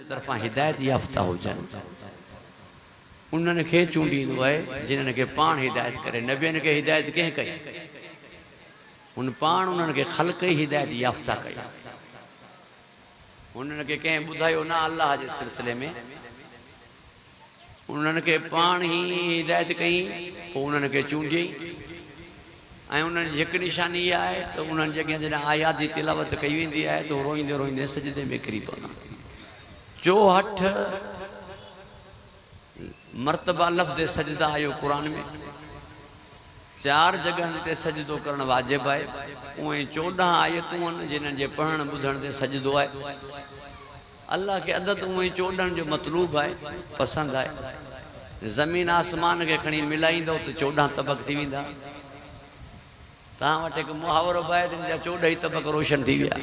तरफा हिदायत याफ्ता हुजन उन्हनि खे चूंडींदो आहे जिन्हनि खे पाण हिदायत करे। नबियनि खे हिदायत कंहिं कई? उन पाण उन्हनि खे ख़ल्क़ ई हिदायत याफ्ता कई। उन्हनि खे कंहिं ॿुधायो न अल्लाह जे सिलसिले में, उन्हनि खे पाण ई हिदायत कई, पोइ उन्हनि खे चूंडियई। ऐं उन्हनि जी हिकु निशानी इहा आहे त उन्हनि जॻह जॾहिं आयात जी तिलावत कई वेंदी आहे त रोईंदे रोईंदे सजदे में किरी पवंदा। 64 मरतबा लफ़्ज़ सजदा आयो क़ुरान में। 4 जगहनि ते सजदो करणु वाजिब आहे। उहे 14 आयतूं आहिनि जिन्हनि जे पढ़ण ॿुधण ते सजदो आहे। अल्लाह खे अदद उहे 14 जो मतलूब आहे, पसंदि आहे। ज़मीन आसमान खे खणी मिलाईंदो त 14 तबक़ थी वेंदा। तव्हां वटि हिकु मुहावरो बि आहे त 14 तबक़ रोशन थी विया।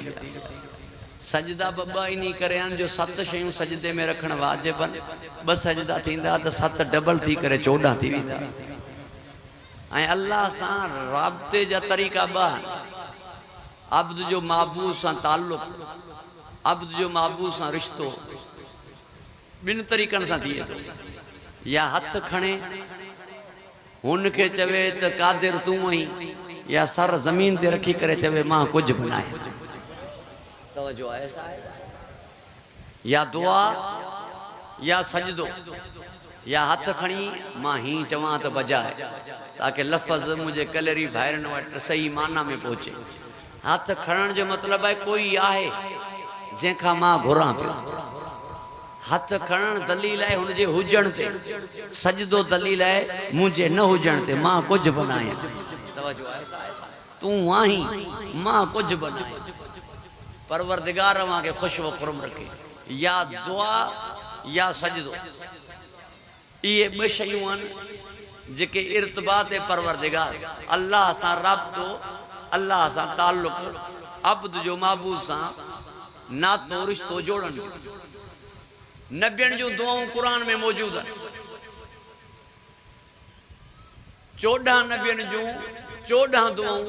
सजदा ॿ इन करे आहिनि जो 7 शयूं सजदे में रखण वाजिब आहिनि। 2 सजदा थींदा त 7 डबल थी करे 14 थी वेंदा। ऐं अल्लाह सां राब्ते जा तरीक़ा 2 आहिनि। अब्द जो महबूब सां ताल्लुक़, अब्द जो महबूब सां रिश्तो 2 तरीक़नि सां थिए थो। या हथ खणे हुनखे चवे त कादिर तूं आहीं, या सर ज़मीन ते रखी करे चवे मां कुझु बि न आहियां। तवज्जो आहे साहिब? या दुआ या सजदो, या हथ खणी मां ही चवां त बजाए, ताकि लफ़्ज़ मुझे कलेरी भाइरनि वटि सही माना में पहुचे। हथ खणण जो मतिलबु आहे कोई आहे जंहिंखां मां घुरां पियो। हथ खणण दलील आहे हुनजे हुजण ते, सजदो दलील आहे मुंहिंजे न हुजण ते, मां कुझु बि न आहियां। तवज्जो आहे साहिब? तूं आहीं, मां कुझु बि न आहियां। परवरदिगार मां खे ख़ुशि व खुरम रखे। या दुआ या सजदो, इहे 2 शयूं आहिनि जेके इर्तिबात परवरदिगार, अल्लाह सां राब्तो, अल्लाह सां ताल्लुक़, अब्द जो महबूब सां नातो रिश्तो जोड़न। नबियनि जूं दुआऊं क़ुरान में मौजूद आहिनि। 14 नबियनि जूं 14 दुआऊं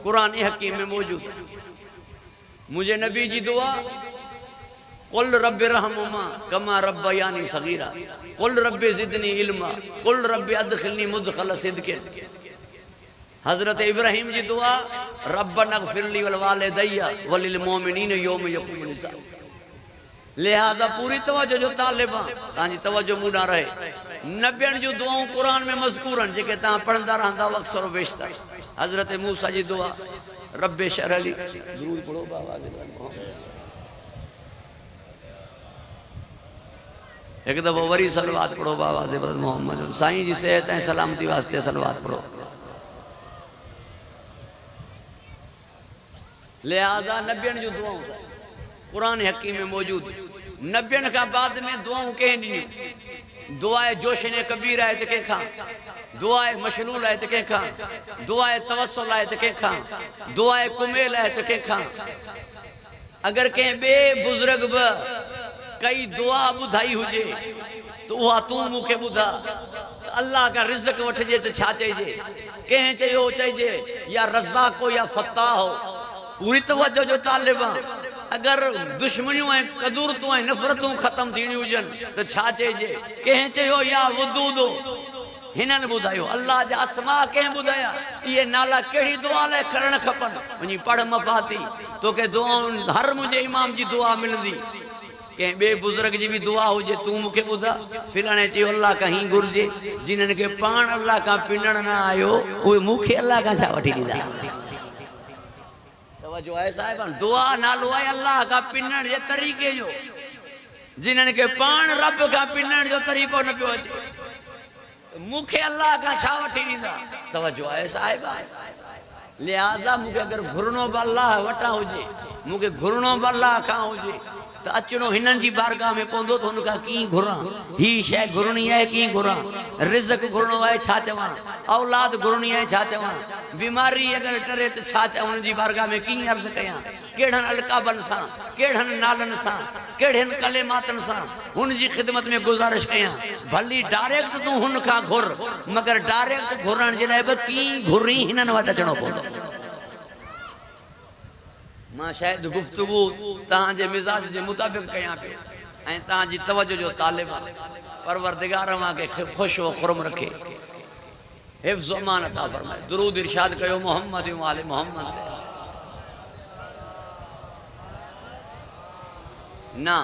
क़ुरान हकीम में मौजूद आहिनि। मुझे नबी जी दुआ कुल रब्बि रहमुमा कमा रब्बयानी सगीरा, कुल रब्बि ज़िदनी इल्मा, कुल रब्बि अदखिलनी मुदखल सिद्क़िन। हज़रत इब्राहिम जी दुआ रब्बना ग़फ़िरली वल वालिदैया वलिल मोमिनीन यौम यक़ूमुल हिसाब। लिहाजा पूरी तवज्जो जो तालिबां तव्हांजी तवज्जो मूंॾां रहे। नबियनि जूं दुआऊं क़ुरान में मज़कूर आहिनि जेके तव्हां पढ़ंदा रहंदा अक्सर बेशतर। हज़रत मूसा जी दुआ रब्बे शरली, दुरूद पढ़ो बाबा। एक दफ़ो वरी सलवात पढ़ो बाबा ज़िबरत मोहम्मद। साईं जी सेहत ऐं सलामती वास्ते सलवात पढ़ो। लिहाजा नबियनि जूं दुआऊं क़ुरान हकीम में मौजूद। नबियनि खां बाद में दुआऊं कंहिं ॾिनियूं? दुआए जोशन कबीर आहे त कंहिंखां, दुआए मशलूल आहे त कंहिंखां, दुआए तवस्सुल आहे त कंहिंखां, दुआए कुमेल आहे त कंहिंखां। अगर कंहिं ॿिए बुज़ुर्ग बि कई दुआ ॿुधाई हुजे त उहा तूं मूंखे ॿुधा। अल्लाह का रिज़्क़ वठिजे त छा चइजे? कंहिं चयो चइजे या रज़ाक़ो या फ़त्ताह हो। पूरी तवज्जो जो तालिबां। अगर दुश्मनियूं ऐं कदूरतूं ऐं नफ़रतूं ख़त्म थींदियूं हुजनि त छा चइजे? कंहिं चयो या वदूदो, हिननि ॿुधायो। अल्लाह जा अस्मा कंहिं ॿुधाया? इहे नाला कहिड़ी दुआ लाइ खणणु खपनि? वञी पढ़ मफ़ाती, तोखे दुआऊं हर मुंहिंजे इमाम जी दुआ मिलंदी। कंहिं ॿिए बुज़ुर्ग जी बि दुआ हुजे तूं मूंखे ॿुधा। फिलाणे चयो अल्लाह खां ही घुरिजे। जिन्हनि खे पाण अल्लाह खां पिनण न आयो उहे मूंखे अल्लाह खां छा वठी ॾींदा? तवज्जो आहे साहिब? दुआ नालो आहे अल्लाह खां पिनण जे तरीक़े जो। जिन्हनि खे पाण रब खां पिनण जो तरीक़ो न पियो अचे, मूंखे अल्लाह खां छा वठी ॾींदा? तवज्जो आहे साहिब? लिहाज़ा मूंखे अगरि घुरणो बि अल्लाह वटां हुजे, मूंखे घुरणो बि अल्लाह खां हुजे त अचणो हिननि जी बारगाह में पवंदो त हुनखां कीअं घुरां? ही शइ घुरणी आहे कीअं घुरां? रिज़्क़ घुरणो आहे छा चवां? औलाद घुरणी आहे छा चवां? बीमारी अगरि टरे त छा चवां? हुननि जी बारगाह में कीअं अर्ज़ कयां? कहिड़नि अलक़ाबनि सां, कहिड़नि नालनि सां, कहिड़नि कलेमातनि सां हुन जी ख़िदमत में गुज़ारिश कयां? भली डायरेक्ट तूं हुन खां घुर, मगर डायरेक्ट घुरण जे लाइ बि कीअं घुरी हिननि वटि अचणो पवंदो। मां शायदि गुफ़्तगू तव्हांजे मिज़ाज जे मुताबिक़ कयां पियो। ऐं तव्हांजी तवज्जो जो तालिब परवरदिगार मां के खुश व खुरम रखे हिफ्ज़ अमान अता फरमाए। दुरूद इरशाद कयो मोहम्मद व आले मोहम्मद ना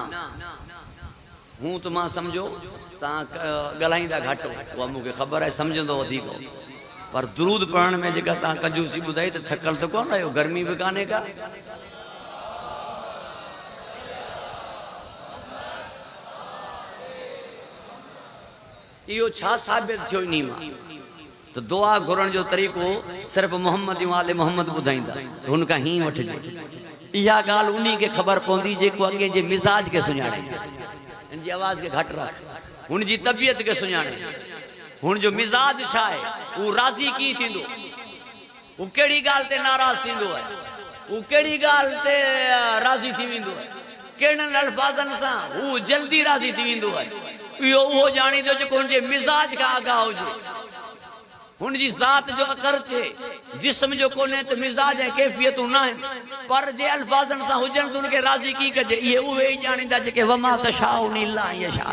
हूं तो मां समझो तव्हां ॻाल्हाईंदा घटि उहा मूंखे ख़बर आहे सम्झंदो वधीक पर दुरूद पढ़ण में जेका तव्हां कंजूसी ॿुधाई त थकल त कोन आहियो गर्मी बि कान्हे का इहो छा साबित थियो इन मां तो दुआ घुरण जो तरीक़ो सिर्फ़ मोहम्मद आले मोहम्मद ॿुधाईंदा हुन खां हीअं वठिजे इहा ॻाल्हि उन्ही खे ख़बर पवंदी जेको अॻे जे मिज़ाज खे सुञाणे हिन जी आवाज़ खे घटि रख हुन जी तबियत खे सुञाणे हुन जो मिज़ाज छा आहे हू राज़ी कीअं थींदो हू कहिड़ी ॻाल्हि ते नाराज़ थींदो आहे हू कहिड़ी ॻाल्हि ते राज़ी थी वेंदो आहे कहिड़नि अल्फाज़नि सां हू जल्दी राज़ी थी वेंदो आहे इहो उहो ॼाणींदो जेको हुनजे मिज़ाज खां आगाह हुजे हुन जी ज़ात जो अकर चे जिस्म जो कोन्हे त मिज़ाज ऐं कैफ़ियतूं न आहिनि पर जे अल्फाज़नि सां हुजनि त हुनखे राज़ी कीअं कजे इहे उहे ई ॼाणींदा जेके वमा तशाऊन इल्ला यशा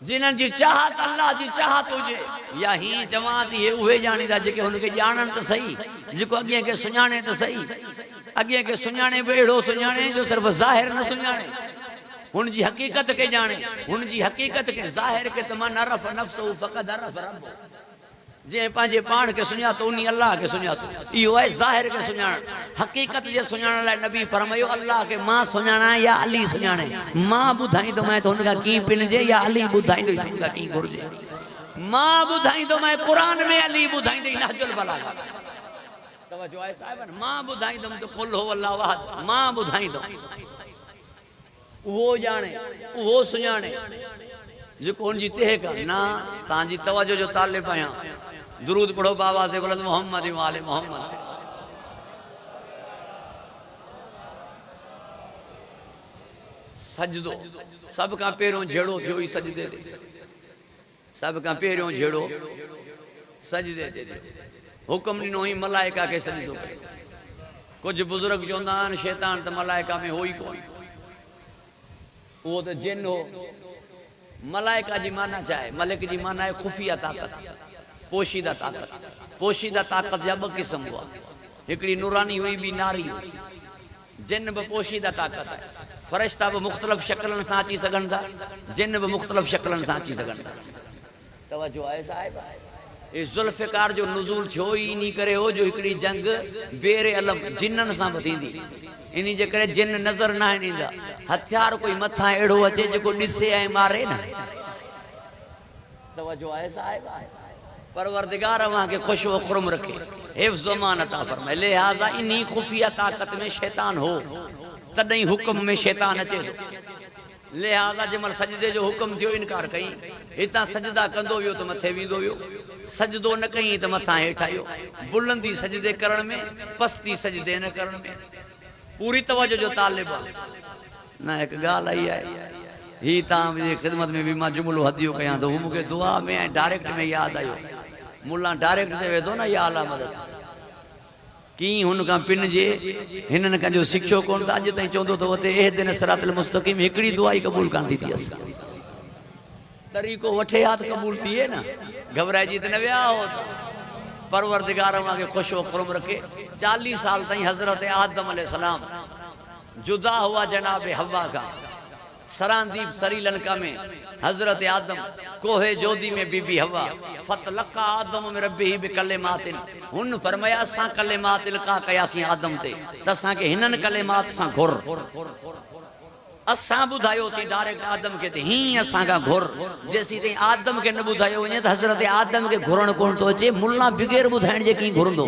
जिन्हनि जी चाहत अल्लाह जी चाहत हुजे या हीअं चवां थी इहे उहे ॼाणींदा जेके हुनखे ॼाणनि त सही जेको अॻियां खे सुञाणे त सही अॻियां खे सुञाणे बि अहिड़ो सुञाणे जो सिर्फ़ु ज़ाहिर न सुञाणे हुन जी हक़ीक़त के जाने हुन जी हक़ीक़त के ज़ाहिर के त मन अरफ नफ्सहु फ़क़द अरफ रब्बहु जे पंहिंजे पाण खे सुञातो उन अल्लाह खे सुञातो इहो आहे ज़ाहिर के सुञाण हक़ीक़त जे सुञाण लाइ नबी फरमायो अल्लाह खे मां सुञाणा या अली सुञाणे मां ॿुधाईंदोमांइ त हुनखां कीअं पिनजे या अली ॿुधाईंदो हुनखां कीअं घुरिजे मां ॿुधाईंदोमांइ क़ुरान में अली ॿुधाईंदई नहजुल बलागा तवज्जो आहे साहिबन मां ॿुधाईंदुमि त कुल हो अल्लाह अहद मां ॿुधाईंदुमि वो जाने वो सुञाणे जेको हुनजी तेहक ना तव्हांजी तवज्जो जो तालिब आहियां दुरूद पढ़ो बाबा से बुलंद मोहम्मद व आले मोहम्मद सजदो सब खां पहिरियों जहिड़ो थियो ई सजदे ते सब खां पहिरियों जहिड़ो सजदे ते हुकुम ॾिनो ई मलाइका खे सजदो करे कुछ बुजुर्ग चवंदा आहिनि शैतान त मलाइका में हो ई कोन वो तो जिन हो मलाइका जी माना चाहे मलिक जी माना है खुफिया ताकत पोशीदा ताकत जा ब किस्म हुआ हिकड़ी नूरानी हुई भी नारी जिन ब पोशीदा ताकत है फरिश्ता ब मुख्तलिफ शक्लन सां अची सघनि था जिन ब मुख्तलिफ शक्लन सां अची सघनि था तवज्जो आहे साहिब ये जुल्फ़िकार जो नुज़ूल छो ही इन्ही करे हो जो हिकड़ी जंग बेरे अलम जिन्नन सां थींदी इन्ही जे करे जिन नज़र न आहिनि ईंदा हथियार कोई मथा अहिड़ो अचे जेको ॾिसे ऐं मारे न तवज्जो आहे साहिब परवरदिगार मां के खुश व खुरम रखे हिफ्ज़ अमान अता फरमाए लिहाज़ा इन्ही खुफिया ताकत में शैतान हो तॾहिं हुक्म में शैतान अचे थो लिहाज़ा जंहिंमहिल सजदे जो हुक्म थियो इनकार कई हितां सजदा कंदो वियो त मथे वेंदो वियो सजदो न कई त मथां हेठि आयो बुलंदी सजदे करण में पस्ती सजदे न करण में पूरी तवज्जो जो तालिब न एक गाल आई है ही तव्हांजी ख़िदमत में भी मां जुमलो हदियो कयां तो मूंखे दुआ में ऐं डायरेक्ट में याद आयो मुल्ला डायरेक्ट से वेंदो न या अला मदद कीअं हुन खां पिन जे हिननि खां जो सिखियो कोन त अॼु ताईं चवंदो त उते एहदिन सिरातल मुस्तक़ीम हिकिड़ी दुआ ई क़बूल कान थी थियसि तरीक़ो वठे हा त क़बूल थिए न घबराइजी त न विया हो परवरदिगार मां के खुश व खुरम रखे 40 साल ताईं हज़रत आदम अलैहिस्सलाम जुदा हुआ जनाब हवा का सरांदीप सरीलंका में हजरत आदम कोहे जोदी में बीबी हवा फतलका आदम में रब्बी बिकलिमातिन हुन फरमाया असां कलिमात इल्का कयासीं आदम ते त असांखे हिननि कलिमात सां घुर असां ॿुधायोसीं डायरेक्ट आदम खे त हीअं असांखां घुर जेसीं ताईं आदम खे न ॿुधायो वञे त हज़रत आदम खे घुरणु कोन थो अचे मुल्ला बिगैर ॿुधाइण जे कीअं घुरंदो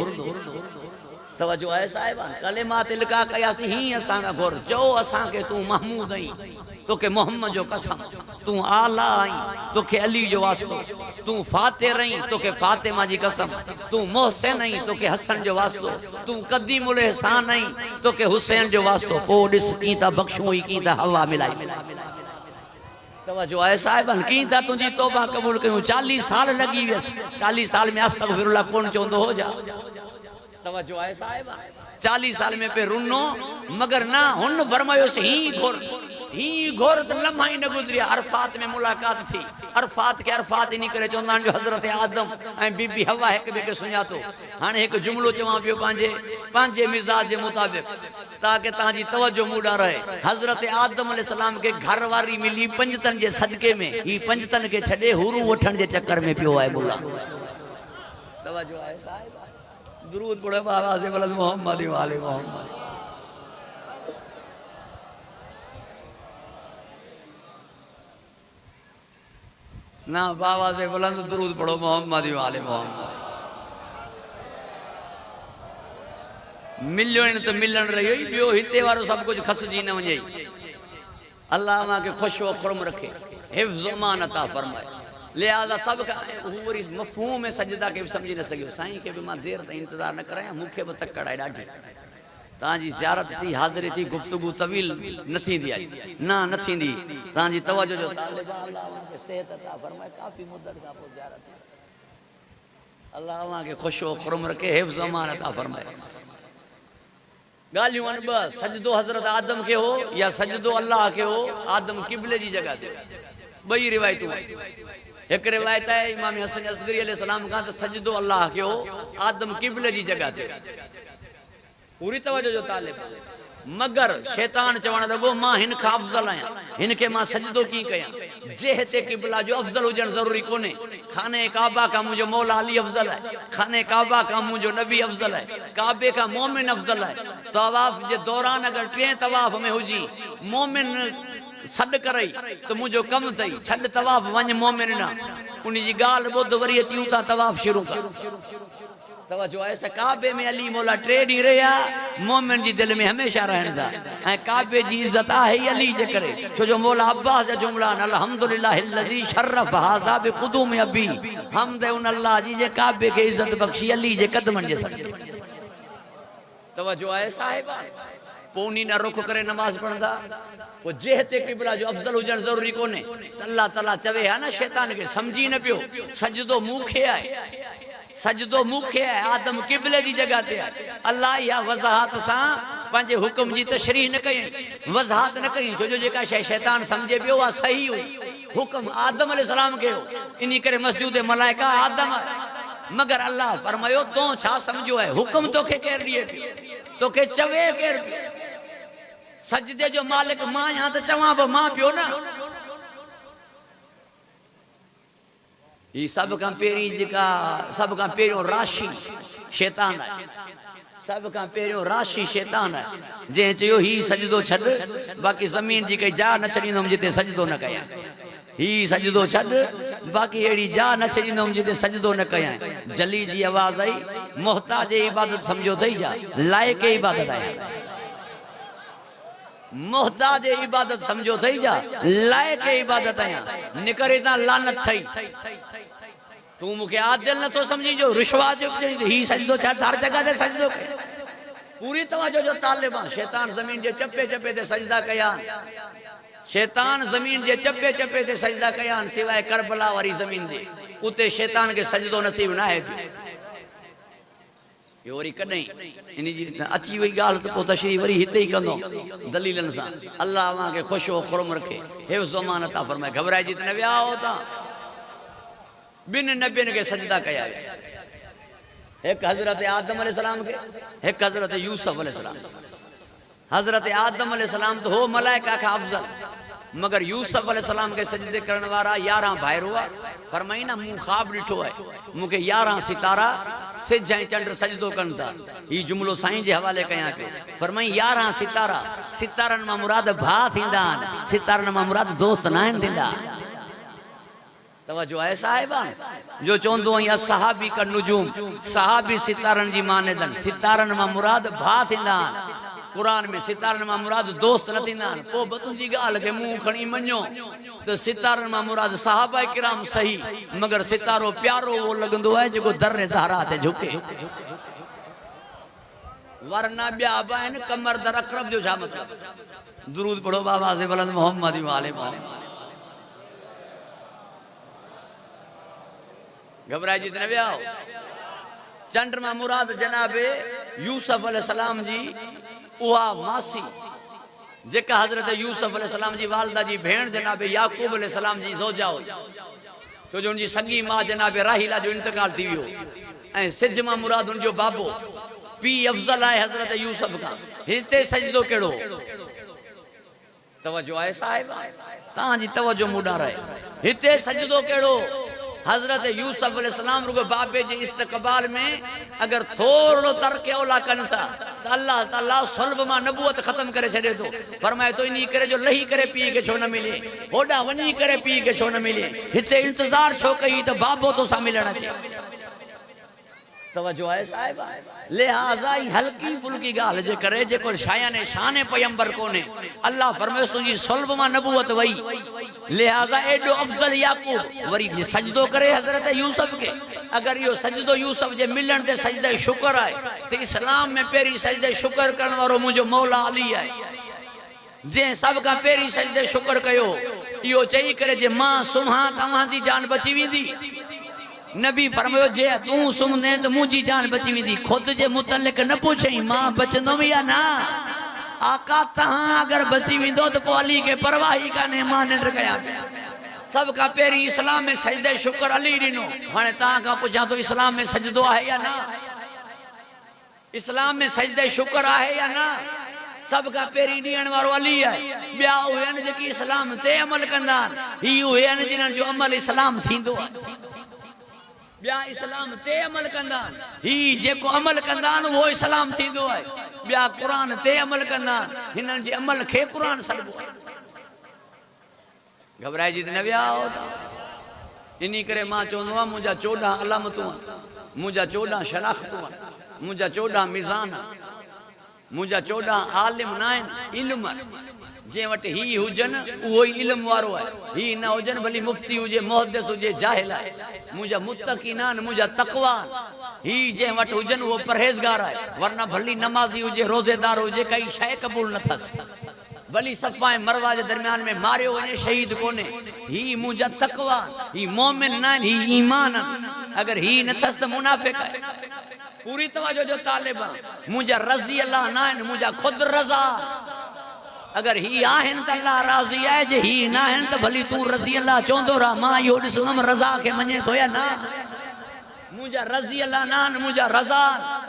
तवज्जो आहे साहिब कलिमात इल्का कयासीं हीअं असांखां घुर चओ असांखे तूं महमूद आहीं तोखे मोहम्मद जो कसम तूं आला आहीं तोखे अली जो वास्तो तूं फातिर आहीं तोखे फातिमा जी कसम तूं मोहसिन आहीं तोखे हसन जो वास्तो तूं कदीमुल एहसान आहीं तोखे हुसैन जो वास्तो पोइ ॾिस कीअं था बख़्शूं कीअं था हवा मिलाई तवज्जो आहे साहिबन कीअं था तुंहिंजी तौबा क़बूल कयूं 40 साल लॻी वियसि 40 साल में अस्तगफिरुल्लाह कोन चवंदो हो जा तवज्जो आहे साहिब 40 साल में पे रुनो मगर ना हुन फरमायोसि ही घुर ही घोर त लम्हा ही न गुजरिया। अरफात में मुलाकात थी। अरफात के अरफात इन करे चवंदा जो हज़रत आदम ऐं बीबी हवा एक ॿिए खे सुञातो। हाणे हिकु जुमिलो चवां पियो पंहिंजे मिज़ाज जे मुताबिक़ ताकि तव्हांजी तवज्जो मूं ॾांहुं रहे। हज़रत आदम अलैहिस्सलाम खे घरवारी मिली पंजतन जे सदके में, ही पंजतन खे छॾे हुरू वठण जे चक्कर में पियो आहे। मुला तवज्जो आहे साहिब। दुरूद पढ़ो बाबा से बुलंद मोहम्मद वाले मोहम्मद। ना बाबा से बुलंद दुरूद पढ़ो मोहम्मद वाले मोहम्मद। मिलियो इन त मिलण रहियो ई ॿियो हिते वारो सभु कुझु खसिजी न वञे। अल्लाह मांखे ख़ुशो खुरम रखे, हिफ्ज़ अमान अता फरमाए। लिहाज़ा सब का वरी मफ़हूम में सजदा के समझी न सकियो। साईं के भी मां देर ताईं इंतजार न कराया, मूंखे बि तकड़ आहे ॾाढी। तव्हांजी ज़ियारत थी, हाज़िरी थी, गुफ्तगू तवील न थींदी आहे, न थींदी। तव्हांजी तवज्जो जो तालिब अल्लाह के सेहत अता फरमाए। काफ़ी मुद्दत खां पोइ ज़ियारत थी। अल्लाह के ख़ुशो खुरम रखे, हिफ्ज़ अमान अता फरमाए। गालियूं आहिनि ॿ, सजदो हज़रत आदम के हो या सजदो अल्लाह के हो। आदम क़िबले जी जगह ते, ॿई रिवायतूं आहिनि। एक रिवायत है इमाम हसन असगरी अलैहिस्सलाम का तो सजदो अल्लाह के हो, आदम क़िबले जी जगह ते। पूरी तवज्जो जो तालिब। मगर शैतान चवण लॻो मां हिन खां अफ़ज़ल आहियां, हिन खे मां सजदो कीअं कयां। जेह ते क़िबला जो अफ़ज़ल हुजण ज़रूरी कोन्हे। खाने काबा का मुंहिंजो मौला अली अफ़ज़ल आहे, खाने काबा का मुंहिंजो नबी अफ़ज़ल आहे, काबे का मोमिन अफ़ज़ल आहे। तवाफ़ जे दौरान अगर 3 तवाफ़ में हुजी मोमिन सॾ करई त मुंहिंजो कमु अथई, छॾ तवाफ़ वञ मोमिन न। उन जी ॻाल्हि ॿुध वरी अची उतां तवाफ़ शुरू कर। तवज्जो आहे। काबे में अली मौला 3 ॾींहं रहिया, मोमिन जी दिलि में हमेशह रहनि था। ऐं काबे जी इज़त आहे ई अली जे करे, छो जो मौला अब्बास जा जुमला आहिनि, अल्हम्दुलिल्लाह अल्लज़ी शर्रफ़ हाज़ा बिक़ुदूम अबी। हमद उन अल्लाह जी जे काबे खे इज़त बख़्शी अली जे कदमनि जे सदके। तवज्जो आहे साहिब। पोइ उन्ही न रुख करे नमाज़ पढ़ंदा। वो जेह ते क़िबला जो अफ़ज़ल हुजण ज़रूरी कोन्हे। त अल्लाह ताला चवे हा न शैतान खे, समझी न पियो सजदो मूंखे आहे, सजदो मूंखे आहे। आदम क़िबले जी जगह ते आहे। अल्लाह या वज़ाहत सां पंहिंजे हुक्म जी तशरीह न कई, वज़ाहत न कई, छो जो जेका शइ शैतान सम्झे पियो आहे सही हुई। हुक्म आदम अलैहिस्सलाम खे हो, इन करे मस्जिद मलाइका आदम आहे। मगर अल्लाह फरमायो तो छा समझो है, हुक्म तोखे केरु ॾिए पियो, तोखे चवे केरु पियो। सजदे जो मालिक मां या तो चवां बि मां पियो न। ही सब खां पहिरीं जेका सब खां पहिरियों राशि शैतान आहे। सब खां पहिरियों राशि शैतान आहे, जंहिं चयो ही सजदो छॾ, बाक़ी ज़मीन जी कई जा न छॾींदुमि जिते सजदो न कयां। ही सजदो छॾ, बाक़ी अहिड़ी जा न छॾींदुमि जिते सजदो न कयां। जली जी आवाज़ आई, मोहताज इबादत समझो थई जा, लाइक़ इबादत आहे। मोहताज इबादत समझो थई जा, लाइक़ इबादत आहियां। निकरे ता लानत थई। तू मूंखे आदिल न तो समझी जो रिश्वा जो ही सजदो छा हर जगह ते सजदो कया। पूरी तवज्जो जो तालिब आहे। शैतान ज़मीन जे चपे चपे ते सजदा कया। शैतान ज़मीन जे चपे चपे ते सजदा कया सिवाय करबला वारी ज़मीन ते। उते शैतान के सजदो नसीब न आहे। यो वरी कॾहिं इन जी अची वई ॻाल्हि त पोइ तशरीह वरी हिते ई कंदो दलीलनि सां। अल्लाह अव्हां खे ख़ुशो खुरम रखे, हिफ्ज़ अमान अता फरमाए। घबराइजी त न विया हो तव्हां। ॿिनि नबियनि खे सजदा कया। हिकु हज़रत आदम अलैहिस्सलाम खे, हिकु हज़रत यूसुफ अलैहिस्सलाम। हज़रत आदम अलैहिस्सलाम तो हो मलाइका खां अफ़ज़ल, मगर यूसुफ अलैहिस्सलाम के सजदे करण वारा 11 भाइर हुआ। फरमाई ना मूं ख़्वाब ॾिठो आहे, मूंखे 11 सितारा सिज ऐं चंड सजदो कनि था। ही जुमिलो साईं जे हवाले कयां पियो। फरमाई 11 सितारा, सितारनि मां मुराद भाउ थींदा आहिनि, सितारनि मां मुराद दोस्त न आहिनि थींदा। तवज्जो आहे साहिबान। जो चवंदो आहियां सहाबी का नुजूम, सहाबी सितारनि जी मानेदनि, सितारनि मां मुराद भाउ थींदा आहिनि। कुरान में सितारनि मां मुराद दोस्त न थींदा आहिनि। पोइ बि तुंहिंजी ॻाल्हि खे मुंहुं खणी मञो त सितारनि मां मुराद सहाबा किराम सही, मगर सितारो प्यारो उहो लॻंदो आहे जेको दर्रे ज़हरा ते झुके। वरना ॿिया बि आहिनि, कमर दर अक़रब जो छा मतिलब। दुरूद पढ़ो बाबा से बुलंद मोहम्मद वाले मोहम्मद। घबराइजी त न विया हो। चंड मां मुराद जनाबे यूसुफ अलैहिस्सलाम जी उहा मासी जेका हज़रत यूसुफ अलैहिस्सलाम जी वालदा जी भेण जनाब याकूब अलैहिस्सलाम जी ज़ौजा हुई, छो जो उनजी सगी मां जनाब राहिला जो इंतकाल थी वियो ऐं सिज मां मुराद उनजो बाबो पी अफजल आहे हज़रत यूसुफ खां। हिते सजदो कहिड़ो तवज्जो आहे साहिब, तव्हांजी तवज्जो मुॾा रहे। हिते सजदो कहिड़ो हज़रत यूसुफ अलैहिस्सलाम रुगो बाबे जे इस्तक़बाल में अगर थोड़ो तरके ओला कनि था त अल्लाह ताला सल्ब मां नबूवत ख़त्म करे छॾे थो। फरमाए तो इन करे जो लही करे पी के छो न मिले, होॾा वञी करे पी के छो न मिले, हिते इंतज़ार छो कई त बाबो तो सां मिलण अचे। तवज्जो आहे साहिब, लिहाज़ा हल्की फुल्की गाल जे करे जेको शायाने शाने पैगंबर कोने, अल्लाह फरमाए तुंहिंजी सल्ब मां नबूवत वई, लिहाज़ा एडो अफजल याकूब वरी सजदो करे हज़रत यूसुफ के। अगर यो सजदो यूसुफ जे मिलण ते सजदे शुक्र आहे त इस्लाम में पहिरीं सजदे शुक्र करण वारो मुंहिंजो मौला अली आहे, जंहिं सभ खां पहिरीं सजदे शुक्र कयो। इहो चई करे जे मां सुम्हां तव्हांजी जान बची वेंदी। नबी फरमायो जे तू सुम्हंदे त मुंहिंजी जान बची वेंदी। खुद जे मुतलिक न पुछई मां बचंदुमि या ना, आका तहां अगर बची वेंदो त पोइ अली के परवाह ई कान्हे, मां निंड कयां पिया। सब खां पहिरीं इस्लाम में सजदे शुक्र अली ॾिनो। हाणे तव्हां खां पुछां थो इस्लाम में सजदो आहे या न, इस्लाम में सजदे शुक्र आहे या न? सब खां पहिरीं ॾियण वारो अली आहे। ॿिया उहे आहिनि जेके इस्लाम ते अमल कंदा आहिनि, ही उहे आहिनि जिन्हनि जो अमल इस्लाम थींदो आहे। ॿिया इस्लाम ते अमल कंदा आहिनि, ही जेको अमल कंदा आहिनि उहो इस्लाम थींदो आहे। ॿिया क़ुरान ते अमल कंदा आहिनि, हिननि जे अमल खे क़ुरान सॾिबो आहे। घबराइजी त न विया हो। इन करे मां चवंदो आहियां मुंहिंजा 14 अलामतूं आहिनि, मुंहिंजा 14 शनाख्तूं आहिनि, मुंहिंजा 14 मिज़ान आहिनि, मुंहिंजा 14 आलिम न आहिनि, इल्म आहे। जंहिं वटि ही हुजनि उहो ई इल्म वारो आहे, ही न हुजनि भली मुफ्ती हुजे मुहद्दिस हुजे जाहिल आहे। मुंहिंजा मुत्तक़ीन आहिनि, मुंहिंजा तक़वा आहिनि। ही जंहिं वटि हुजनि उहो परहेज़गार आहे, वरना भली नमाज़ी हुजे रोज़ेदार हुजे काई शइ क़बूल न अथसि। भली सफ़ा ऐं मरवा जे दरमियान में मारियो वञे शहीद कोन्हे। ही मुंहिंजा तक़वा, ही मोमिन न आहिनि, ही ईमान आहिनि। अगर ही न अथसि त मुनाफ़िक़ आहे। पूरी तवज्जो जो तालिब आहे। मुंहिंजा रज़ी अल्लाह न आहिनि, मुंहिंजा ख़ुदि रज़ा। अगर ही आहिनि त अल्लाह राज़ी आहे, जे ही न आहिनि त भली तूं रज़ी अल्लाह चवंदो रह, मां इहो ॾिसंदुमि रज़ा खे मञे थो या न। मुंहिंजा रज़ी अल्लाह न आहिनि, मुंहिंजा रज़ा,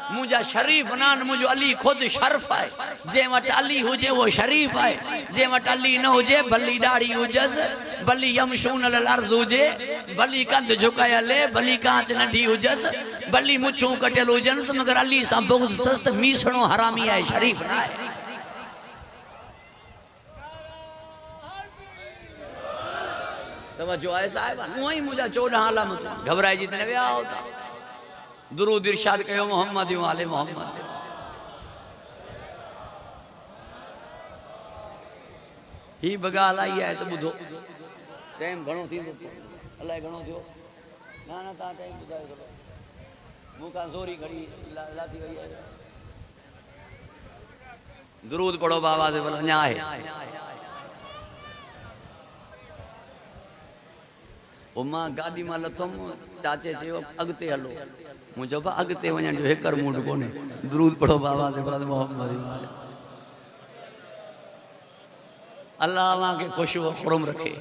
मुंहिंजा शरीफ़ न आहिनि, मुंहिंजो अली ख़ुदि शर्फ़ आहे। जंहिं वटि अली हुजे उहो शरीफ़ आहे, जंहिं वटि अली न हुजे भली ॾाढ़ी हुजसि, भली यमशून अलल अर्ज़ हुजे, भली कंध झुकायल, भली कांच नंढी हुजसि, भली मुछूं कटियल हुजनि, मगर अली सां बुग़्ज़ अथसि त मीसणो हरामी आहे, शरीफ़ न आहे। तवज्जो आहे साहिब, उहो ई मुंहिंजा 14 अलामत। घबराइजी त न विया हो। दुरूद इरशाद कयो मोहम्मद वाले मोहम्मद। ही बगाल आई आहे त ॿुधो, टाइम घणो थींदो, अलाए घणो थियो। न न तव्हां टाइम ॿुधायो थोरो, मूंखां ज़ोरी घड़ी लाथी वई आहे। दुरूद पढ़ो बाबा से बोलो अञा आहे। मां गाॾी मां लथुमि, चाचे चयो अॻिते हलो। मूं चयो अॻिते वञण जो हिकु मूड कोन्हे। दुरूद पढ़ो बाबा से मोहम्मद। अल्लाह अव्हांखे ख़ुशि व खुरम रखे,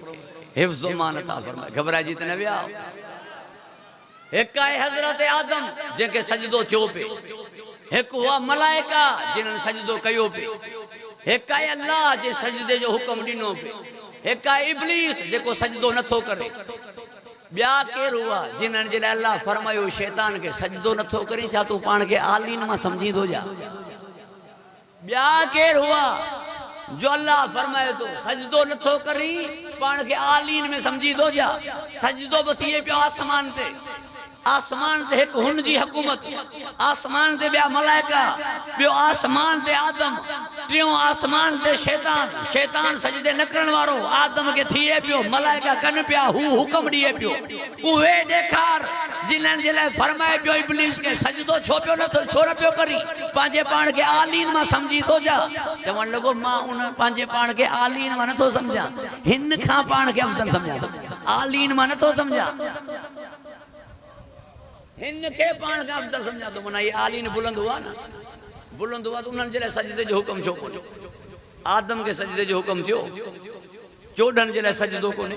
हिफ़्ज़ मान अता फरमाए। घबराइजी त न विया। हिकु आहे हज़रत आदम जंहिंखे सजदो थियो पिए, हिकु हुआ मलाइका जिन्हनि सजदो कयो पिए, हिकु आहे अल्लाह जे सजदे जो हुकुम ॾिनो पिए, हिकु आहे इब्लीस जेको सजदो नथो करे। ॿिया केरु हुआ जिन्हनि जे लाइ अल्लाह फरमायो शैतान खे सजदो नथो करी, छा तूं पाण खे आलीन मां सम्झींदो जा। ॿिया केरु हुआ जो अल्लाह फरमाए थो सजदो नथो करी, पाण खे आलीन में सम्झी थो जा। सजदो बि थिए पियो आसमान ते, आसमान ते हिकु हुन जी हुकूमत, आसमान ते ॿिया मलाइका, ॿियो आसमान ते आदम, टियों आसमान ते शैतान। शैतान सजदे न करण वारो आदम के थिए पियो, मलाइका कन पिया, हू हुकम ॾिए पियो। उहे ॾेखार जिन्हनि जे लाइ फरमाए पियो इब्लीस खे सजदो छो पियो नथो, छो न पियो करी, पंहिंजे पाण खे आलीन मां सम्झी थो जा। चवण लॻो मां उन पंहिंजे पाण खे आलीन मां नथो सम्झां, हिन खां पाण खे अफ़ज़ल सम्झां, आलीन मां नथो सम्झां, हिन खे पाण खां अफ़ज़ल सम्झां थो। माना ये आलीन बुलंद हुआ न, बुलंद हुआ त उन्हनि जे लाइ सजदे जो हुकुम छो कोन्हे। आदम के सजदे जो हुक्म थियो चोडन जे लाइ सजदो कोने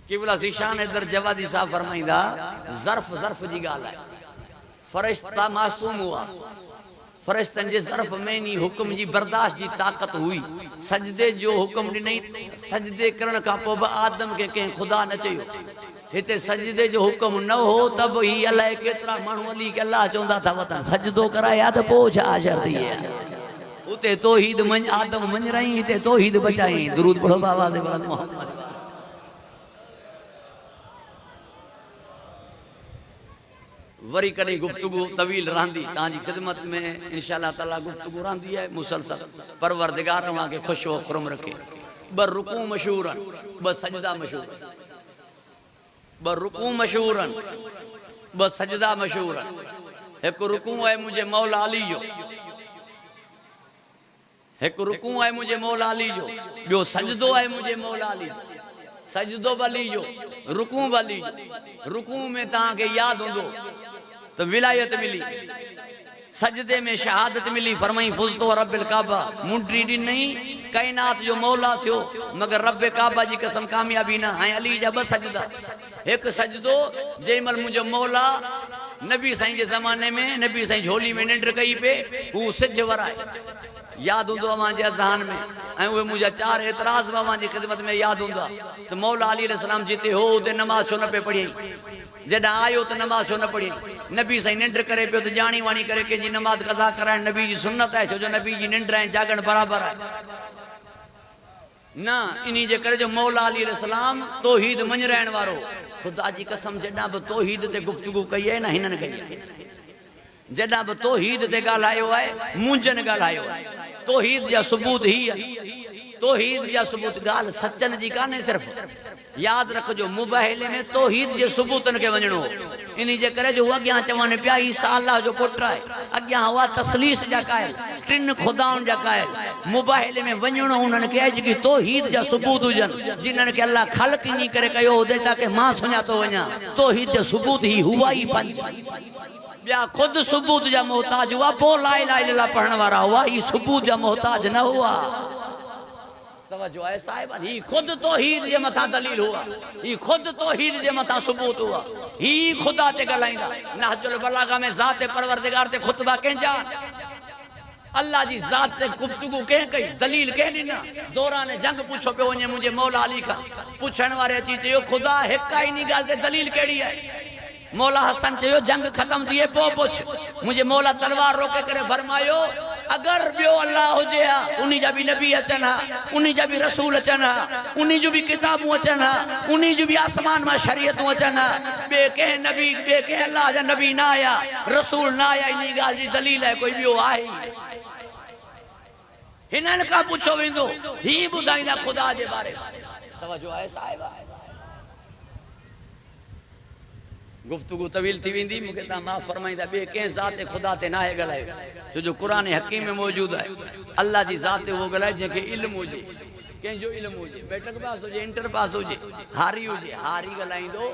केवल ज़ीशान इधर जवादी साहब फरमाइंदा ज़र्फ जी ॻाल्हि आहे फरिश्ता मासूम हुआ फरिश्तन जे ज़र्फ में नी हुक्म जी बर्दाश्त जी ताकत हुई सजदे जो हुक्म ॾिनई सजदे करण खां पोइ बि आदम के कंहिं ख़ुदा न चयो हिते सजदे जो हुक्म न हो त बि ही अलाए केतिरा माण्हू हली के अल्लाह चवंदा था वतन सजदो कराया त पोइ छा शर्त आहे उते तौहीद मंझ आदम मंझ रही हिते तौहीद बचाई दुरूद पढ़ो बाबा से बुलंद मोहम्मद वरी कॾहिं गुफ्तगू तवील रहंदी तव्हांजी ख़िदमत में इंशाअल्लाह ताला गुफ्तगू रहंदी है मुसलसल परवरदिगार वहां के खुश व खुरम रखे ब रुकू मशहूर ब सजदा मशहूर ब रुकू मशहूर ब सजदा मशहूर एक रुकू है मुझे मौला अली जो एक रुकू है मुझे मौला अली जो बियो सजदो है मुझे मौला अली सजदो बली जो रुकू बली रुकू में तहां के याद होंदो तो विलायत मिली सजदे में शहादत मिली फरमाई फुज़तो रब्बिल काबा मुंडी दी नहीं कायनात जो मौला थियो मगर रब काबा जी कसम कामयाबी ना है अली जा बस सजदा एक सजदो जेमल मुझे मौला नबी साईं के जमाने में नबी साईं झोली में निंड कई पे वो सिज वराए याद होंदो अवां जे अज़हान में ऐं उहे मुझा चार एतराज अवां जी खिदमत में याद होंदा तो मौला अली अलैहिस्सलाम जिते हो उते नमाज छो न पे पढ़ी जॾहिं आयो तो नमाज छो न पढ़ी नबी साईं निंड करे पियो तो जानी वाणी करे के जी नमाज कज़ा कराइण नबी जी सुन्नत है छो जो नबी जी निंड ऐं जागण बराबर है ना इन्ही जे करे जो मौला अली अलैहिस्सलाम तौहीद मंझ रहण वारो खुदा जी कसम जॾहिं बि तौहीद ते गुफ्तगू कई है ना हिननि कई जॾहिं बि तौहीद ते ॻाल्हायो आहे मुंजन ॻाल्हायो आहे तौहीद जा सबूत ही तौहीद जा सबूत ॻाल्हि सचन जी कान्हे सिर्फ़ याद रखजो मुबाहिले में तौहीद जे सबूतन के वञणो इन्ही जे करे जो अॻियां चवनि पिया ईसा अल्लाह जो पुट आहे अॻियां हुआ तसलीस जा कायल टिन खुदाउनि जा कायल मुबाहिले में वञणो उन्हनि खे जेकी तौहीद जा सबूत हुजनि जिन्हनि खे अल्लाह ख़ल्क़ ईअं करे कयो हुजे ताकी मां सुञातो वञा तौहीद जा सबूत ही हुआ ही पंज ॿिया खुद सबूत जा मोहताज हुआ पोइ ला इलाहा इल्लल्लाह पढ़ण वारा हुआ ही सबूत जा मोहताज न हुआ तवज्जो है साहिब ही खुद तौहीद जे मथा दलील हुआ ही खुद तौहीद जे मथा सबूत हुआ ही खुदा ते गलाइंदा नहजुल बलागा में जात परवरदिगार ते खुतबा कंजा अल्लाह जी जात ते गुफ्तगू के कई दलील के ॾिना दौरान जंग पूछो पे वने मुझे मौला अली का पूछण वारे अची चयो खुदा हिक ही नी गाल ते दलील केड़ी है मौला हसन चयो जंग खत्म थिए पो पुछ मुझे मौला तलवार रोके करे फरमायो अगर बियो अल्लाह हुजे हा उन्ही जा भी नबी अचन हा उन्ही जा भी रसूल अचन हा उन्ही जो भी किताबूं अचन हा उन्ही जो भी आसमान में शरीयतूं अचन हा बे के नबी बे के अल्लाह जा नबी ना आया रसूल ना आया इन्ही गाल जी दलील है कोई बियो आहे हिनन का पूछो वेंदो ही बुधाइंदा खुदा जे बारे तवज्जो है साहिब गुफ्तगू तवील थी वेंदी मुके ता मां फरमाइंदा बे के जात खुदा ते ना है गलायो जो जो कुरान हकीम में मौजूद है अल्लाह जी जात वो गलाए जेके इल्म होजे के जो इल्म होजे बैठक पास होजे इंटर पास होजे हारी गलाइंदो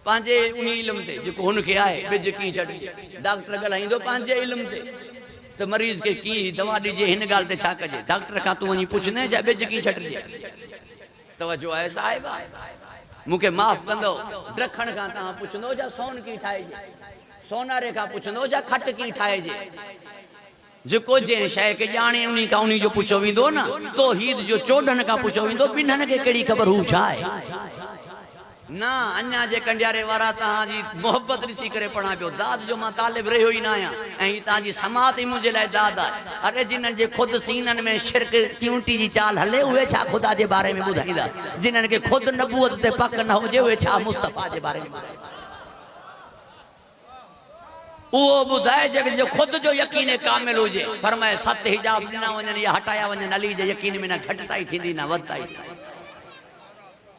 पांजे उनी इल्म ते जो हुन के आए बिज की छडी डॉक्टर गलाइंदो पांजे इल्म ते तो मरीज के की दवा दीजे हिन गाल ते छा कजे डॉक्टर का तू वनी पूछने जा बिज की छडजे तवज्जो है साहिब मुके माफ कंदो ड्रखण का ता पुछंदो जा सोन की ठाए जे सोनारे का पुछंदो जा खट की ठाए जे जेको जे शय के जाने उनी का उनी जो पूछो विंदो ना तौहीद जो चोडन का पूछो विंदो बिनन के केड़ी खबर हु छाए ना अन्या जे कंडियारे वारा ता जी मोहब्बत रिसी करे पढ़ा पियो दाद जो मां तालिब रहियो ही ना आया एही ता जी समात ही मुझे लाए दाद अरे जिनन जे खुद सीनन में शिरक चिंटी जी चाल हले हुए छा खुदा जे बारे में बुधाइंदा जिनन के खुद नबूवत ते पक न होजे हुए छा मुस्तफा जे बारे में वो बुधाए जे जो खुद जो यकीन कामिल होजे फरमाए सत हिजाब ना वने या हटाया वने अली जे यकीन में ना घटताई थींदी ना वधताई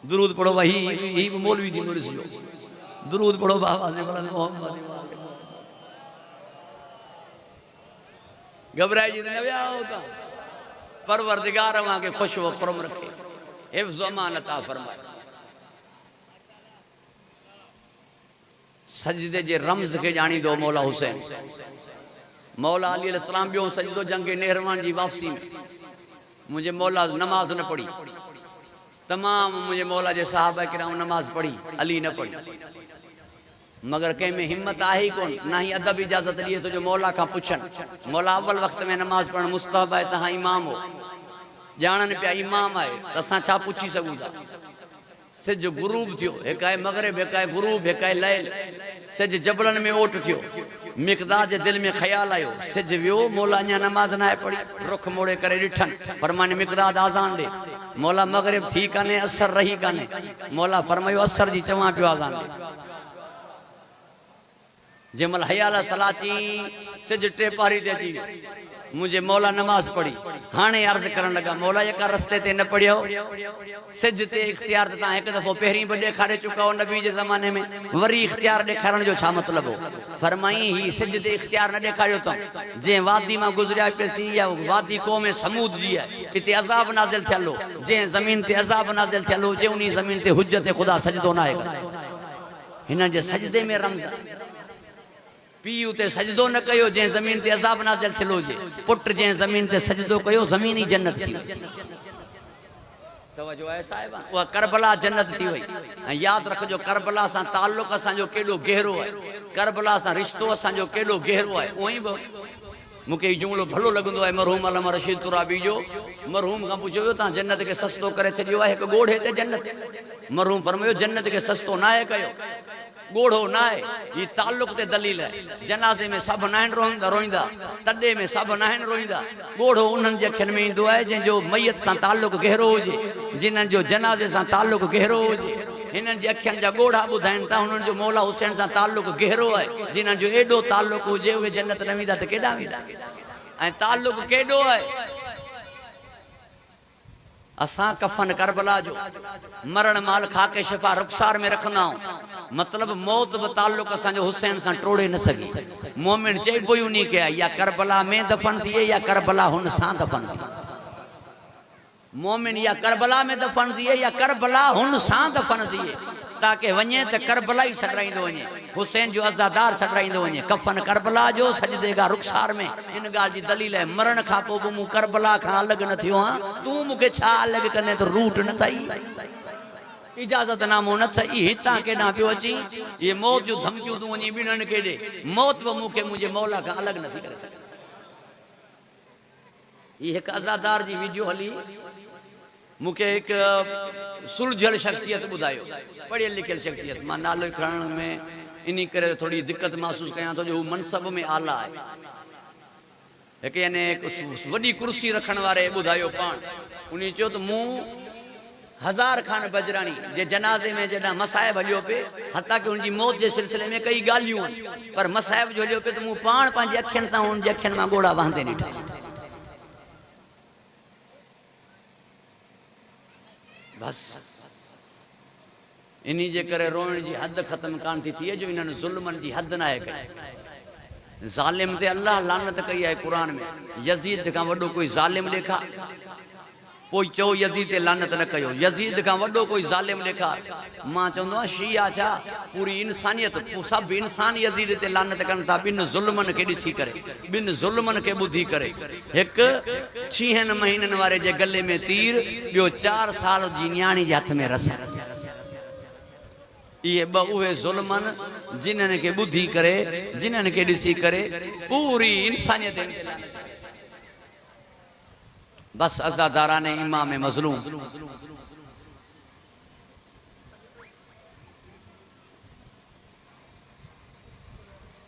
दुरूद पढ़ो वही ही मौलवी दी नोरिस जो दुरूद पढ़ो बाबा से बुलंद मोहम्मद घबराई जी न व्या होता परवरदिगार वहां के खुश व खुरम रखे हिफ्ज़ अमान अता फरमाए सजदे जे रमज के जानी दो मौला हुसैन मौला अली अलैहिस्सलाम बियो सजदो जंग नेहरवान जी वापसी में मुझे मौला नमाज न पढ़ी तमाम मुझे मौला जे साहबा किराम नमाज पढ़ी अली न पढ़ी मगर कंहिं में हिम्मत आहे ही कोन ना ही अदब इजाजत ॾिए तो जो मौला का पुछन मौला अव्वल वक्त में नमाज पढ़ण मुस्तहब है तहां इमाम हो जानन पिया इमाम है असां छा पुछी सघूं था सिज गुरूब थियो एक है मगरिब एक है गुरूब एक है लैल सिज जबलन में ओट थियो मिक़दाद जे दिल में ख्याल आयो सिज वियो मौला अञा नमाज न पढ़ी रुख मोड़े करे ॾिठन फरमाने मिक़दाद आज़ान दे मौला मगरिब थी काने असर रही काने मौला फरमायो असर जी चवां पियो आज़ान दे जमल हयाला सलाची सिज टे पारी ते अची मुझे मौला नमाज पढ़ी हाणे अर्ज करण लगा मौला जेका रस्ते ते न पढ़ियो सिज ते इख्तियार ता एक दफो पहिरीं बि ॾेखारे चुका हो नबी जे ज़माने में वरी इख्तियार ॾेखारण जो छा मतलब हो फरमाई ही सिज ते इख्तियार न ॾेखारियो तो जे वादी मां गुजरिया पेसी या वादी क़ौम समूद जी है इते अज़ाब नाज़िल थियल हो जे ज़मीन ते अज़ाब नाज़िल थियल हो जे उनी ज़मीन ते हुज्जत खुदा सजदो न आहे हिन जे सजदे में रमज़ पी उते सजदो न कयो जे जमीन ते अज़ाब नाज़िल थियल हुजे पुट जे जमीन ते सजदो कयो जमीन ही जन्नत थी तवज्जो है साहिब वो करबला जन्नत थी वई याद रखजो करबला सा ताल्लुक असा जो केडो गहरो है करबला सा रिश्तो असा जो केडो गहरो है ओई मुके जुमलो भलो लगंदो है मरहूम अल्लामा रशीद तुराबी जो मरहूम का पूछो ता जन्नत के सस्तो करे छडियो है एक गोढ़े ते जन्नत मरहूम फरमायो जन्नत के सस्तो ना है कयो गोढ़ो ना है ये ताल्लुक ते दलील है जनाजे में सब नाहन रोइंदा तडे में सब नाहन रोइंदा गोढ़ो उन्हन जे अखियन में इंदो है जे जो मैयत सा ताल्लुक गहरो होजे जिनन जो जनाजे सा ताल्लुक गहरो होजे हिनन जे अखियन जा गोढ़ा बुधाइन ता उन्हन जो मौला हुसैन सा ताल्लुक गहरो है जिनन जो एडो ताल्लुक होजे वे जन्नत न वेंदा त केडा वेंदा ऐ ताल्लुक केडो है असा कफन करबला जो मरण माल खाके शिफा रुखसार में रखना मतलब मौत ब ताल्लुक असा जो हुसैन सा टोड़े न सकी मोमिन चई पोई उनी के या करबला में दफन थिए या करबला हुन सा दफन थिए मोमिन या करबला में दफन थिए या करबला हुन सा दफन थिए ताकि वने त करबला ही सड़ाइंदो वने हुसैन जो अज़ादार सड़ाइंदो वने कफन करबला जो सजदेगा रुखसार में इन गाल जी दलील है मरण खा पो मु करबला खा अलग न थियो हां तू मुके छा अलग कने तो रूट न थई इजाजत नामो न थई हिता केडा पियो अची ये मौत जो धमकियों तू वनी बिनन के दे मौत व मुके मुझे मौला का अलग न थी करे सके ये एक अज़ादार जी वीडियो हली मुके एक सुलझल शख्सियत बुधायो पढ़ियल लिखियल शख्सियत मां नालो खणण में इनी करे थोड़ी दिक्कत महसूस कया तो जो मनसब में आला है एक यानी वडी कुर्सी रखण वारे बुधायो पान उनी चो तो मु हजार खान बजरानी जे जनाजे में जडा मसाइब हलियो पे हता कि उनकी मौत जे सिलसिले में कई गालियों पर मसाइब जो हलियो पे तो मु पान पांजे अखियन सा उन जे अखियन में गोड़ा बांधे निठा बस इन्हीं जे करे रोइण जी हद खत्म कान थी थिए जो इन्हनि जुल्मन जी हद ना है कई जालिम ते अल्लाह लानत कई है कुरान में यजीद का वडो कोई जालिम देखा कोई चो यजीद ते लानत न कयो यजीद का वडो कोई जालिम देखा मां चंदो शिया छा पूरी इंसानियत सब इंसान यजीद ते लानत करन था बिन जुल्मन के दिसी करे बिन जुल्मन के बुद्धि करे एक 6 महीनन वारे जे गले में तीर बियो 4 साल जी न्याणी जे हाथ में रस ये उहे जुल्मन जिन्हन के बुद्धि करे जिन्हन के दिसी करे पूरी इंसानियत बस अज़ादारा ने इमाम मजलूम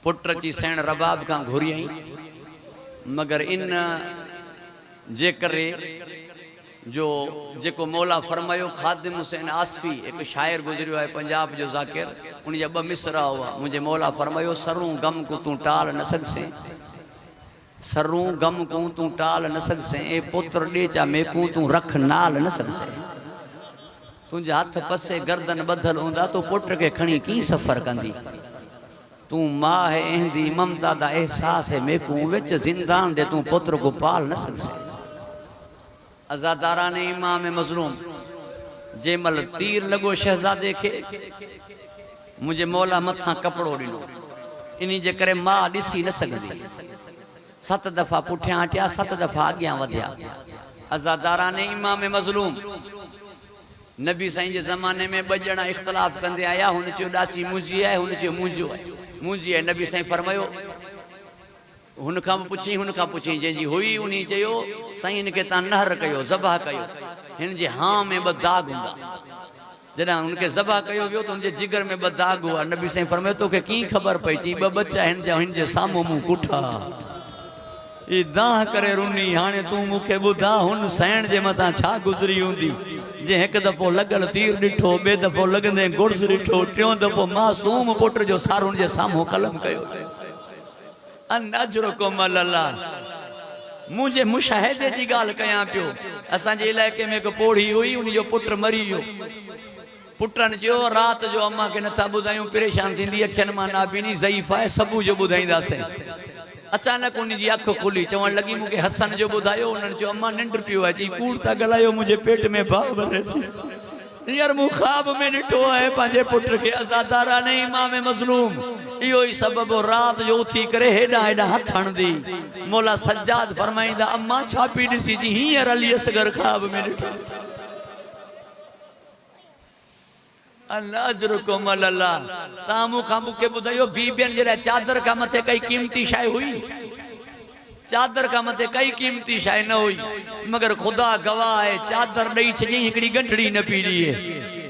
पुट ची सैन रबाब का घुरियई मगर इन जे करे जो जेको मौला फरमायो खादिम हुसैन आसफी एक शायर गुजरियो है पंजाब जो जाकिर उन जा ब मिसरा हुआ मुझे मौला फरमायो सरूं गम को तू टाल न सकसे सरूं गम को तू टाल न सकसे ए पुत्र डेचा में को तू रख नाल न सकसे तुझे हाथ पसे गर्दन बदल होंदा तो पुत्र के खणी की सफर कंदी तू मां है एंदी ममता दा एहसास है में को विच जिंदान दे तू पुत्र को पाल न सकसे अज़ादारा ने इमाम मजलूम जेमल तीर लगो शहजादे के मुझे मौला मथा कपड़ो दिनो इन्हीं जे करे मां दिसी न सकदी 7 दफ़ा पुठियां हटिया 7 दफ़ा अॻियां वधिया। अज़ादारा ने इमाम मज़लूम नबी साईं जे ज़माने में 2 ॼणा इख़्तिलाफ़ कंदे आया। हुन चयो ॾाची मुंहिंजी आहे, हुन चयो मुंहिंजो आहे, मुंहिंजी आहे। नबी साईं फरमायो हुन खां पुछी जंहिंजी हुई उन चयो साईं हिनखे तव्हां नहर कयो, ज़बह कयो, हिन जे हाँ में 2 दाग हूंदा। जॾहिं हुनखे ज़बह कयो वियो त हुनजे जिगर में 2 दाग हुआ। नबी साईं फरमायो तोखे कीअं ख़बर पई? चई 2 बच्चा हिन जे साम्हूं मूं कुठा ई दाह करे रुनी। हाणे तूं मूंखे ॿुधा हुन सैण जे मथां छा गुज़री हूंदी जे 1 दफ़ो लॻल तीर ॾिठो, 2 दफ़ो लॻंदे गुड़स ॾिठो, 3 दफ़ो मासूम पुट जो सारुन जे साम्हूं कलम कयो। अन अजरुकुम अल्लाह। मुझे मुशाहिदे जी ॻाल्हि कयां पियो। असांजे इलाइक़े में हिकु पोढ़ी हुई, उन जो पुट मरी वियो। पुटनि चयो राति जो अम्मा खे नथा ॿुधायूं, परेशान थींदी, अखियुनि मां नाबीनी ज़ईफ़ आहे, सुबुह जो ॿुधाईंदासीं। अचानक उन जी अखि खुली, चवण लॻी मूंखे हसन जो ॿुधायो। उन्हनि चयो अम्मा निंड पियो आहे। चई कूड़ था ॻाल्हायो, मुंहिंजे पेट में भाउ भरे थी। यार मूं ख़्वाब में ॾिठो आहे पंहिंजे पुट खे। अज़ादारा ने इमाम मज़लूम इहो ई सबबु राति जो उथी करे हेॾां हेॾां हथ हणंदी। मौला सज्जाद फरमाईंदा अम्मा छा पई ॾिसी? जी हींअर अली असगर ख़्वाब में ॾिठो। अल्लाह अजरुकुम अल्लाह। तव्हां मूंखे ॿुधायो बीबियुनि जे लाइ चादर खां मथे काई क़ीमती शइ हुई? चादर खां मथे काई क़ीमती शइ न हुई, मगर ख़ुदा गवाह आहे चादर ॾेई छॾियईं, हिकिड़ी गंढड़ी न पई ॾिए।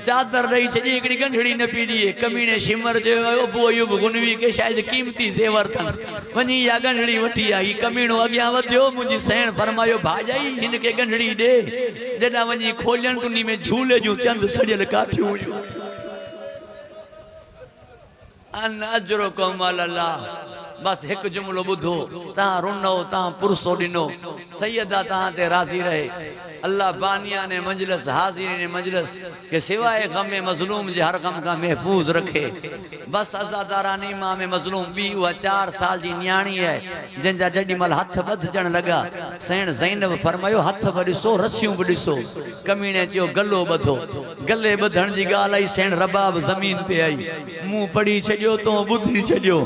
चादर ॾेई छॾियईं, हिकिड़ी गंढड़ी न पई ॾिए। कमीने शिमर चयो अबू अयूब गुनवी के शायदि क़ीमती ज़ेवर अथनि, वञी इहा गंढड़ी वठी आई। कमीनो अॻियां वधियो, मुंहिंजी सेण फरमायो भाॼाई हिनखे गंढड़ी ॾे। जॾहिं वञी खोलियनि त उन में झूले जूं चंद सड़ियल काठियूं हुयूं। अन अजरुकुम अल्लाह। बस एक जुमलो बुधो, तहां रुनो, तहां पुरसो ॾिनो, सैयदा तहां ते राज़ी रहे। अल्लाह बानिया ने मजलिस, हाज़िरीन मजलिस के सिवाय गम मज़लूम जे हर गम का महफूज रखे। बस अज़ादारा ने इमाम मज़लूम बी हुआ 4 साल जी न्याणी है, जंहिंजा जेॾी महिल हथ ॿधजण लॻा सेण ज़ैनब फरमायो हथ बि ॾिसो, रसियूं बि ॾिसो। कमीने चयो गलो ॿधो। गले ॿधण जी ॻाल्हि आई, सेण रबाब ज़मीन ते आई। मुंहुं पढ़ी छॾियो, तो ॿुधी छॾियो।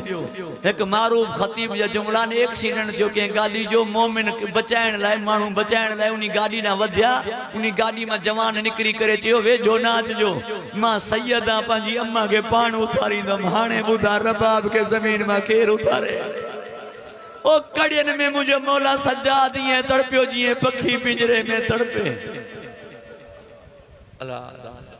हिकु मारूफ ख़तीब जा जुमला ने एक्सीडेंट थियो कंहिं गाॾी जो, मोमिन बचाइण लाइ, माण्हू बचाइण लाइ उन गाॾी ॾांहुं वधिया। उन गाॾी मां जवान निकिरी करे चयो वेझो न अचिजो, मां सैयदा पंहिंजी अम्मा खे पाण उथारींदुमि। हाणे ॿुधा रबाब खे ज़मीन मां केरु उथारे? ओ कड़ियनि में मुंहिंजो मौला सज्जाद ईअं तड़पियो जीअं पखी पिंजरे में तड़पे। अल्लाह